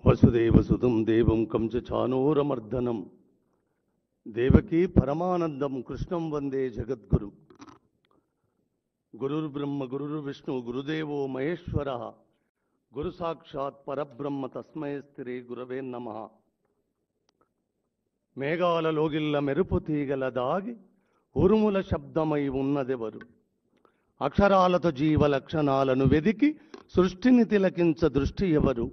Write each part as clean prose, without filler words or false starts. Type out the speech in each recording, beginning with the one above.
వసుదేవసుతం దేవం కంచచానూరమర్దనం దేవకీ పరమానందం కృష్ణం వందే జగద్గురు. గురుర్బ్రహ్మ గురుర్విష్ణు గురుదేవో మహేశ్వర గురు సాక్షాత్ పరబ్రహ్మ తస్మై శ్రీ గురవే నమః. మేఘాల లోగిల్ల మెరుపు తీగల దాగి ఉరుముల శబ్దమై ఉన్నదెవరు? అక్షరాలతో జీవ లక్షణాలను వెదికి సృష్టిని తిలకించ దృష్టి ఎవరు?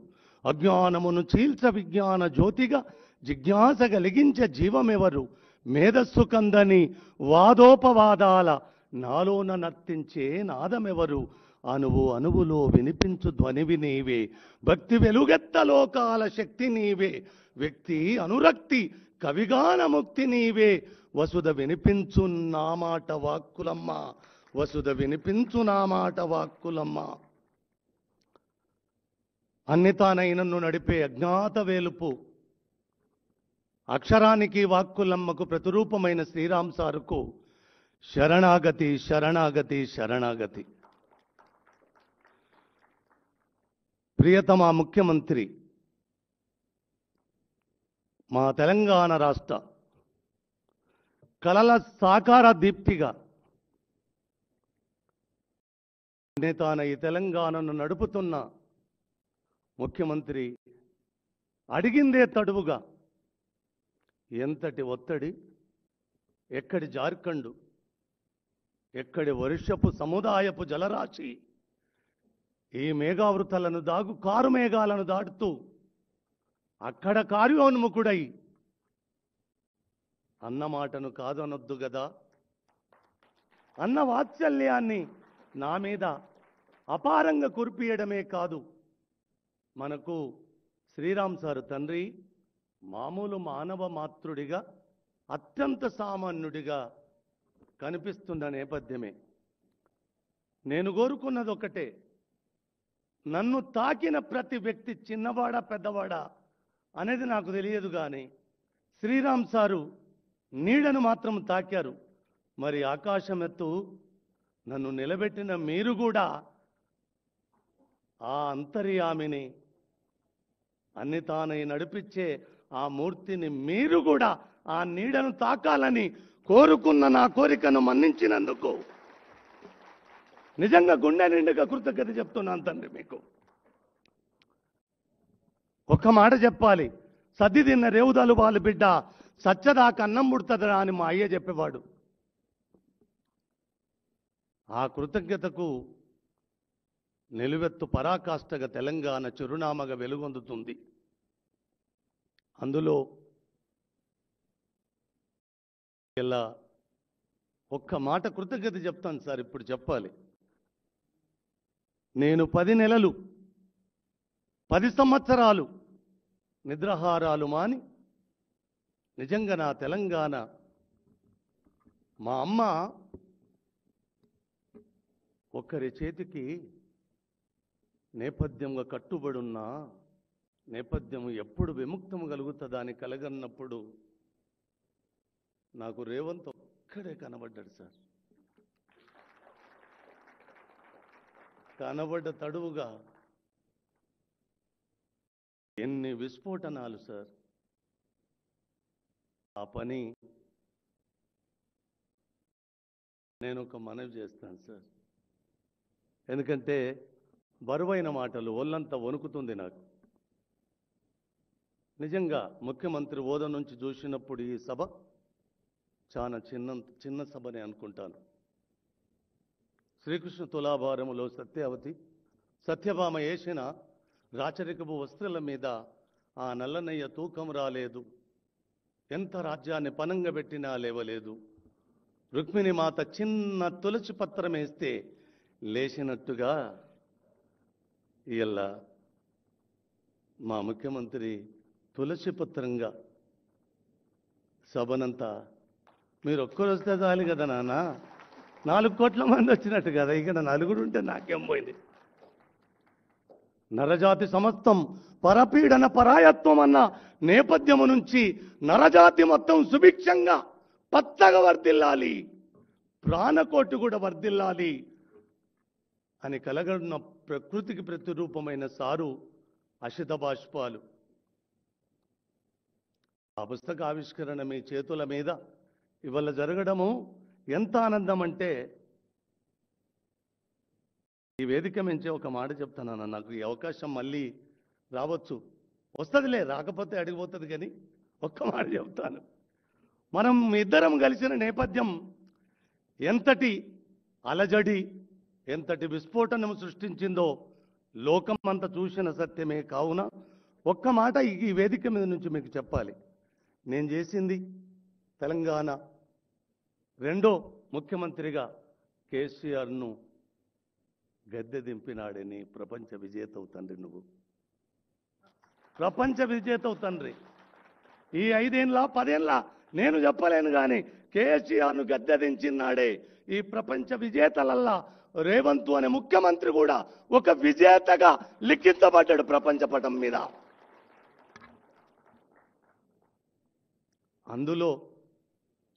అజ్ఞానమును చీల్చ విజ్ఞాన జ్యోతిగా జిజ్ఞాస కలిగించే జీవమెవరు? మేధస్సు కందని వాదోపవాదాల నాలోన నర్తించే నాదమెవరు? అణువు అణువులో వినిపించు ధ్వనివి నీవే, భక్తి వెలుగెత్త లోకాల శక్తి నీవే, వ్యక్తి అనురక్తి కవిగాన ముక్తి నీవే. వసుధ వినిపించు నా మాట వాక్కులమ్మ, వసుధ వినిపించు నా మాట వాక్కులమ్మ. అన్ని తానై నన్ను నడిపే అజ్ఞాత వేలుపు అక్షరానికి వాక్కులమ్మకు ప్రతిరూపమైన శ్రీరామ్ సారుకు శరణాగతి శరణాగతి శరణాగతి. ప్రియతమ ముఖ్యమంత్రి, మా తెలంగాణ రాష్ట్ర కలల సాకార దీప్తిగా తాన ఈ తెలంగాణను నడుపుతున్న ముఖ్యమంత్రి అడిగిందే తడువుగా ఎంతటి ఒత్తిడి, ఎక్కడి జార్ఖండ్, ఎక్కడి వర్షపు సముదాయపు జలరాశి ఈ మేఘావృతలను కారు మేఘాలను దాటుతూ అక్కడ కార్యోన్ముఖుడై అన్న మాటను కాదనొద్దు గదా, అన్న వాత్సల్యాన్ని నా మీద అపారంగా కురిపియడమే కాదు, మనకు శ్రీరామ్ సారు తండ్రి మామూలు మానవ మాతృడిగా అత్యంత సామాన్యుడిగా కనిపిస్తున్న నేపథ్యమే. నేను కోరుకున్నది ఒకటే, నన్ను తాకిన ప్రతి వ్యక్తి చిన్నవాడా పెద్దవాడా అనేది నాకు తెలియదు, కానీ శ్రీరామ్ సారు నీడను మాత్రం తాకారు. మరి ఆకాశం ఎత్తు నన్ను నిలబెట్టిన మీరు కూడా ఆ అంతర్యామిని, అన్ని తానై నడిపించే ఆ మూర్తిని మీరు కూడా ఆ నీడను తాకాలని కోరుకున్న నా కోరికను మన్నించినందుకు నిజంగా గుండె నిండుగా కృతజ్ఞత చెప్తున్నాను తండ్రి. మీకు ఒక్క మాట చెప్పాలి, సద్ది తిన్న రేవుదాలు వాళ్ళ బిడ్డ సచ్చదాకా అన్నం పుడుతుందా అని మా అయ్య చెప్పేవాడు. ఆ కృతజ్ఞతకు నిలువెత్తు పరాకాష్ఠగా తెలంగాణ చిరునామగా వెలుగొందుతుంది. అందులో ఇలా ఒక్క మాట కృతజ్ఞత చెప్తాను సార్, ఇప్పుడు చెప్పాలి. నేను 10 నెలలు 10 సంవత్సరాలు నిద్రాహారాలు మాని నిజంగా నా తెలంగాణ, మా అమ్మ ఒక్కరి చేతికి నేపథ్యంగా కట్టుబడున్న నేపథ్యం ఎప్పుడు విముక్తం కలుగుతుందా అని కలగన్నప్పుడు నాకు రేవంత్ ఒక్కడే కనబడ్డాడు సార్. కనబడ్డ తడువుగా ఎన్ని విస్ఫోటనాలు సార్. ఆ పని నేను ఒక మనవి చేస్తాను సార్, ఎందుకంటే బరువైన మాటలు, ఒళ్ళంతా వణుకుతుంది నాకు. నిజంగా ముఖ్యమంత్రి హోదా నుంచి చూసినప్పుడు ఈ సభ చాలా చిన్న సభనే అనుకుంటాను. శ్రీకృష్ణ తులాభారములో సత్యభామ వేసిన రాచరికపు వస్త్రాల మీద ఆ నల్లనయ్య తూకం రాలేదు, ఎంత రాజ్యాన్ని పనంగా పెట్టినా లేవలేదు, రుక్మిణి మాత చిన్న తులసి పత్రం వేస్తే లేచినట్టుగా ఇలా మా ముఖ్యమంత్రి తులసి పత్రంగా సభనంతా మీరు ఒక్కరు వస్తే చాలు కదా నాన్న, 4 కోట్ల మంది వచ్చినట్టు కదా, ఇక్కడ 4 ఉంటే నాకేం పోయింది. నరజాతి సమస్తం పరపీడన పరాయత్వం అన్న నేపథ్యము నుంచి నరజాతి మొత్తం సుభిక్షంగా పచ్చగా వర్ధిల్లాలి, ప్రాణకోటి కూడా వర్ధిల్లాలి అని కలగడున్న ప్రకృతికి ప్రతిరూపమైన సారు అశిత బాష్పాలు ఆ పుస్తక ఆవిష్కరణ మీ చేతుల మీద ఇవాళ జరగడము ఎంత ఆనందం అంటే, ఈ వేదిక మించి ఒక మాట చెప్తాను, నాకు ఈ అవకాశం మళ్ళీ రావచ్చు, వస్తుందిలే, రాకపోతే అడిగిపోతుంది, కానీ ఒక్క మాట చెప్తాను. మనం ఇద్దరం కలిసిన నేపథ్యం ఎంతటి అలజడి, ఎంతటి విస్ఫోటనం సృష్టించిందో లోకం అంతా చూసిన సత్యమే. కావున ఒక్క మాట ఈ వేదిక మీద నుంచి మీకు చెప్పాలి. నేను చేసింది తెలంగాణ రెండో ముఖ్యమంత్రిగా కేసీఆర్ను గద్దె దింపినాడని. ప్రపంచ విజేతవు తండ్రి, నువ్వు ప్రపంచ విజేతవు తండ్రి. ఈ 5 ఏళ్ళ 10 ఏళ్ళ నేను చెప్పలేను, కానీ కేసీఆర్ను గద్దె దించినాడే. ఈ ప్రపంచ విజేతలల్లా రేవంత్ అనే ముఖ్యమంత్రి కూడా ఒక విజేతగా లిఖించబడ్డాడు ప్రపంచ పటం మీద. అందులో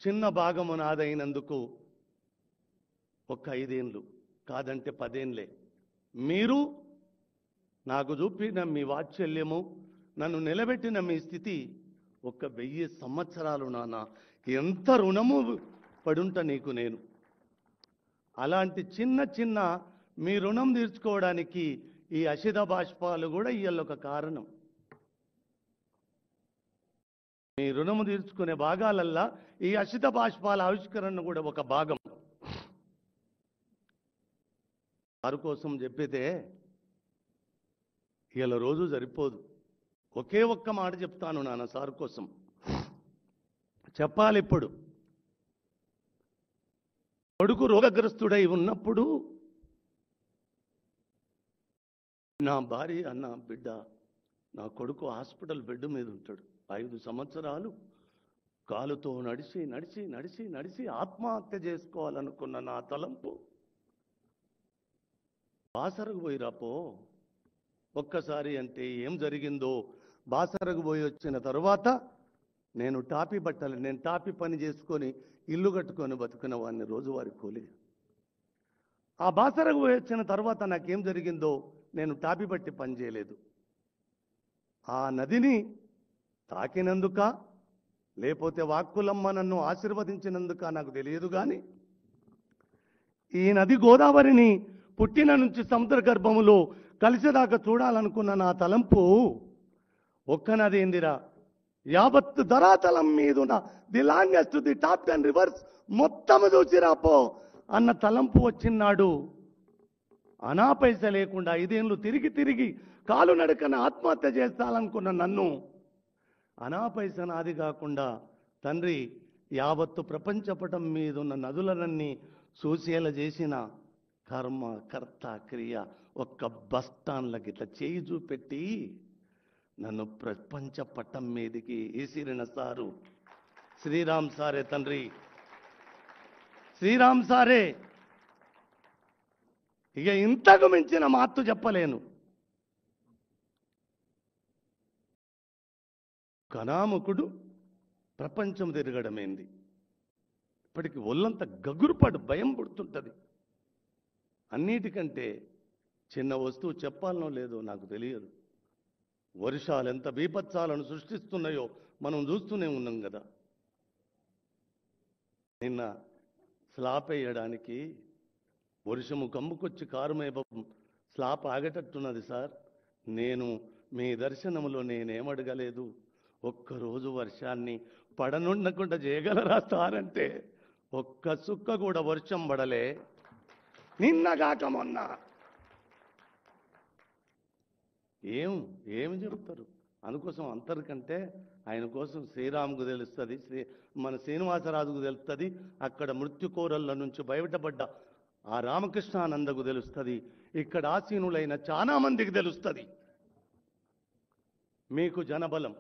చిన్న భాగము నాదైనందుకు ఒక 5 ఏళ్ళు కాదంటే 10 ఏళ్ళే. మీరు నాకు చూపిన మీ వాత్సల్యము, నన్ను నిలబెట్టిన మీ స్థితి 1000 సంవత్సరాలు నాన్న. ఎంత రుణము పడుంట నీకు నేను. అలాంటి చిన్న చిన్న మీ రుణం తీర్చుకోవడానికి ఈ అశిత బాష్పాలు కూడా ఇవాళ ఒక కారణం. మీ రుణము తీర్చుకునే భాగాలల్లా ఈ అశిత బాష్పాల ఆవిష్కరణ కూడా ఒక భాగం. వారి కోసం చెప్పితే ఇవాళ రోజు సరిపోదు. ఒకే ఒక్క మాట చెప్తాను నాన్న, సార్ కోసం చెప్పాలి. ఇప్పుడు కొడుకు రోగగ్రస్తుడై ఉన్నప్పుడు నా భార్య అన్న, బిడ్డ, నా కొడుకు హాస్పిటల్ బెడ్ మీద ఉంటాడు. 5 సంవత్సరాలు కాలుతో నడిచి నడిచి నడిచి నడిచి ఆత్మహత్య చేసుకోవాలనుకున్న నా తలంపు, బాసరకు పోయి రాపో ఒక్కసారి అంటే ఏం జరిగిందో. బాసరకు పోయి వచ్చిన తర్వాత నేను టాపీ పని చేసుకొని ఇల్లు కట్టుకొని బతుకున్న వాడిని, రోజువారి కూలి. ఆ బాసరకు పోయి వచ్చిన తర్వాత నాకేం జరిగిందో, నేను టాపీ బట్టి పని చేయలేదు. ఆ నదిని తాకినందుక లేకపోతే వాక్కులమ్మ నన్ను ఆశీర్వదించినందుక నాకు తెలియదు, కానీ ఈ నది గోదావరిని పుట్టిన నుంచి సముద్ర గర్భములో కలిసేదాకా చూడాలనుకున్న నా తలంపు ఒక్క నది ఏందిరా, యావత్తు ధరాతలం మీదున్న the longest, the top 10 reverse మొత్తము చూసిరాపో అన్న తలంపు వచ్చినాడు. అనా పైస లేకుండా 5 ఏళ్ళు తిరిగి తిరిగి కాలు నడకన ఆత్మహత్య చేస్తాలనుకున్న నన్ను, అనా పైస నాది కాకుండా తండ్రి యావత్తు ప్రపంచపటం మీదున్న నదులనన్నీ చూసేలా చేసిన కర్మ, కర్త, క్రియ ఒక్క బస్టాండ్ల గిట్ల చేయి చూపెట్టి నన్ను ప్రపంచ పట్టం మీదికి ఈసిరిన సారు శ్రీరామ్ సారే తండ్రి, శ్రీరామ్ సారే. ఇక ఇంతకు మించిన మాత్తు చెప్పలేను. కణాముకుడు ప్రపంచం తిరగడమేంది, ఇప్పటికి ఒళ్ళంతా గగురుపాటు భయం పుడుతుంటుంది. అన్నిటికంటే చిన్న వస్తువు చెప్పాలనో లేదో నాకు తెలియదు. వర్షాలు ఎంత బీభత్సాలను సృష్టిస్తున్నాయో మనం చూస్తూనే ఉన్నాం కదా. నిన్న స్లాబ్ వేయడానికి వర్షము కమ్ముకొచ్చి కారుమేప స్లాబ్ ఆగేటట్టున్నది సార్. నేను మీ దర్శనంలో నేనేమడగలేదు, ఒక్కరోజు వర్షాన్ని పడనుండకుండా చేయగలరా సార్ అంటే ఒక్క సుక్క కూడా వర్షం పడలే. నిన్నగాక మొన్న ఏం చెబుతారు. అందుకోసం అంతరికంటే ఆయన కోసం శ్రీరాముకు తెలుస్తుంది, మన శ్రీనివాసరాజుకు తెలుస్తుంది, అక్కడ మృత్యుకోరళ్ళ నుంచి బయటపడ్డ ఆ రామకృష్ణానందకు తెలుస్తుంది, ఇక్కడ ఆసీనులైన చాలా మందికి తెలుస్తుంది. మీకు జనబలం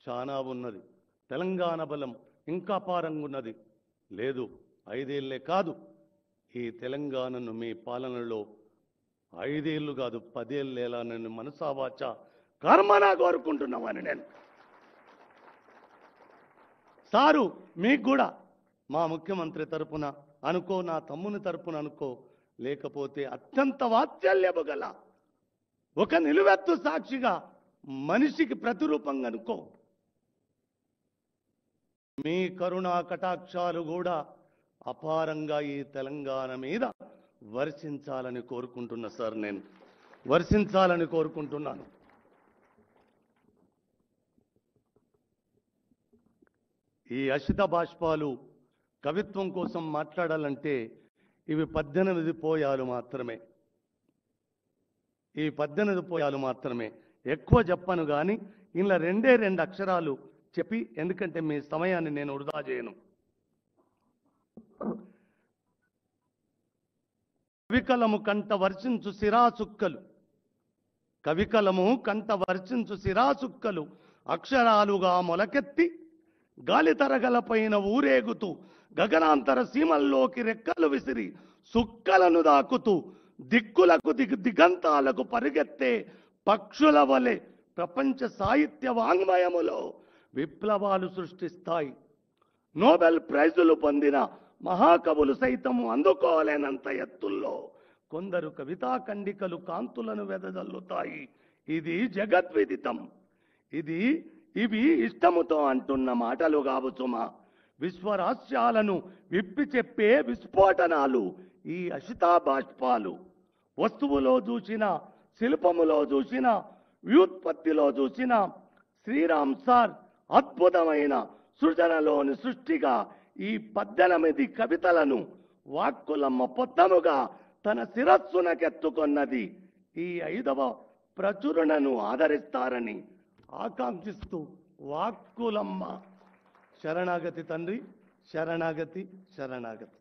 చాలా ఉన్నది, తెలంగాణ బలం ఇంకా పారంగున్నది. లేదు 5 ఏళ్లే కాదు, ఈ తెలంగాణను మీ పాలనలో 5 ఏళ్ళు కాదు 10 ఏళ్ళేలా నేను మనసావాచ కర్మనా కోరుకుంటున్నామని నేను. సారు మీకు కూడా మా ముఖ్యమంత్రి తరపున అనుకో, నా తమ్ముని తరపున అనుకో, లేకపోతే అత్యంత వాత్సల్యము గల ఒక నిలువెత్తు సాక్షిగా మనిషికి ప్రతిరూపంగా అనుకో, మీ కరుణా కటాక్షాలు కూడా అపారంగా ఈ తెలంగాణ మీద వర్షించాలని కోరుకుంటున్నా సార్. నేను వర్షించాలని కోరుకుంటున్నాను. ఈ అశిత బాష్పాలు కవిత్వం కోసం మాట్లాడాలంటే ఇవి 18 పోయాలు మాత్రమే. ఈ 18 పోయాలు మాత్రమే, ఎక్కువ చెప్పను కానీ ఇలా 2 అక్షరాలు చెప్పి, ఎందుకంటే మీ సమయాన్ని నేను వృధా చేయను. కవికలము కంట వర్షించు సిరాసుక్కలు, కవికలము కంట వర్షించు సిరాసుక్కలు అక్షరాలుగా మొలకెత్తి గాలి తరగలపైన ఊరేగుతూ గగనాంతర సీమల్లోకి రెక్కలు విసిరి సుక్కలను దాకుతూ దిక్కులకు దిగంతాలకు పరిగెత్తే పక్షుల వలె ప్రపంచ సాహిత్య వాంగ్మయములో విప్లవాలు సృష్టిస్తాయి. నోబెల్ ప్రైజులు పొందిన మహాకవులు సైతము అందుకోలేనంత ఎత్తుల్లో కొందరు కవితా ఖండికలు కాంతులను వెదజల్లుతాయి. ఇది జగద్విదితం. ఇవి ఇష్టముతో అంటున్న మాటలు కావు సుమా. విశ్వరాస్యాలను విప్పి చెప్పే విస్ఫోటనాలు ఈ అశితా బాష్పాలు. వస్తువులో చూసిన, శిల్పములో చూసిన, వ్యుత్పత్తిలో చూసిన శ్రీరామ్ సార్ అద్భుతమైన సృజనలోని సృష్టిగా ఈ 18 కవితలను వాక్కులమ్మ పొత్తముగా తన శిరస్సునకెత్తుకొన్నది. ఈ 5వ ప్రచురణను ఆదరిస్తారని ఆకాంక్షిస్తూ వాక్కులమ్మ. శరణాగతి తండ్రి, శరణాగతి, శరణాగతి.